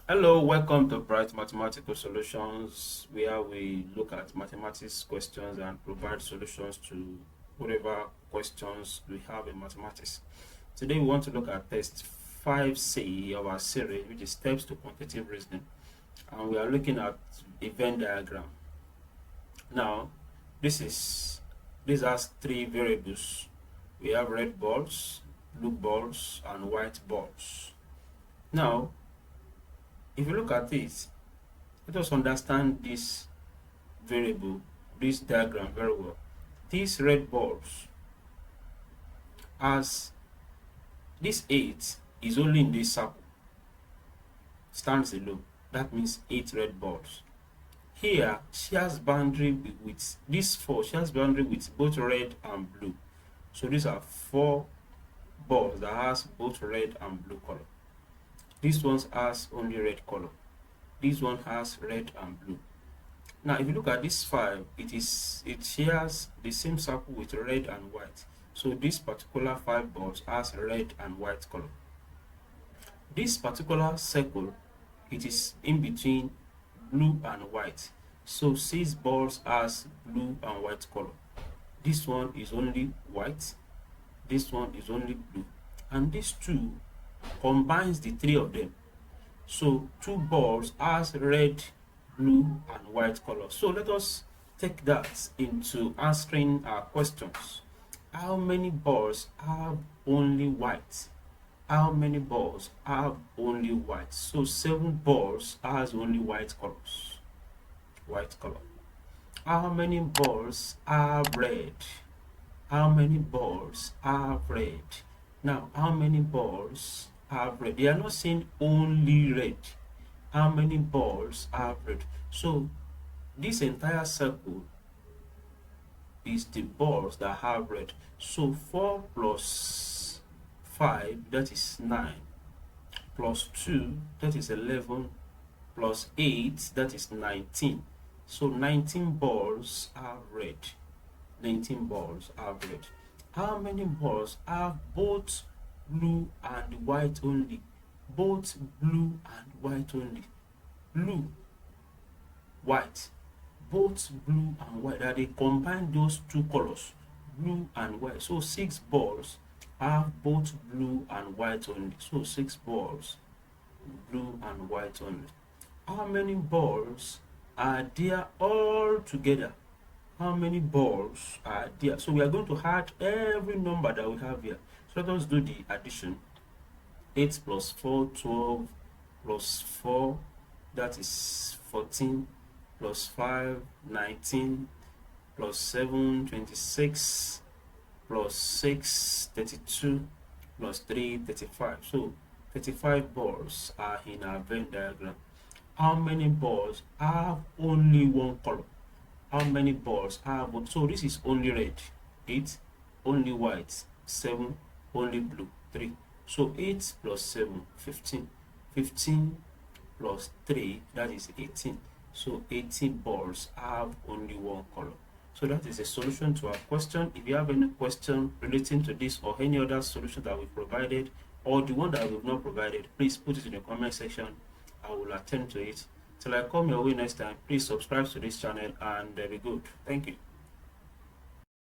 Hello, welcome to Bright Mathematical Solutions, where we look at mathematics questions and provide solutions to whatever questions we have in mathematics. Today we want to look at test 5C of our series, which is steps to quantitative reasoning, and we are looking at a Venn diagram. Now, this has three variables. We have red balls, blue balls, and white balls. Now, if you look at this, let us understand this variable, this diagram very well. These red balls, as this 8 is only in this circle, stands alone. That means 8 red balls. Here, she has boundary with this 4, she has boundary with both red and blue. So these are 4 balls that has both red and blue color. This one has only red color. This one has red and blue. Now, if you look at this 5, it shares the same circle with red and white. So this particular 5 balls has red and white color. This particular circle, it is in between blue and white. So 6 balls has blue and white color. This one is only white. This one is only blue. And these two combines the 3 of them. So 2 balls has red, blue, and white color. So let us take that into answering our questions. How many balls have only white? How many balls have only white? So 7 balls has only white colors. White color. How many balls are red? How many balls are red? Now, how many balls have red? They are not saying only red. How many balls have red? So this entire circle is the balls that have red. So 4 plus 5, that is 9, plus 2, that is 11, plus 8, that is 19. So 19 balls are red. 19 balls are red. How many balls have both blue and white only? Both blue and white only. Blue, white, both blue and white. That they combine those two colors, blue and white. So 6 balls have both blue and white only. So 6 balls, blue and white only. How many balls are there all together? How many balls are there? So we are going to add every number that we have here. So let us do the addition. 8 plus 4, 12, plus 4, that is 14, plus 5, 19, plus 7, 26, plus 6, 32, plus 3, 35. So 35 balls are in our Venn diagram. How many balls have only one color? How many balls have one? So this is only red, 8, only white, 7, only blue, 3. So 8 plus 7, 15. 15 plus 3, that is 18. So 18 balls have only one color. So that is a solution to our question. If you have any question relating to this or any other solution that we provided, or the one that we've not provided, please put it in the comment section. I will attend to it. Till I come your way next time, please subscribe to this channel and be good. Thank you.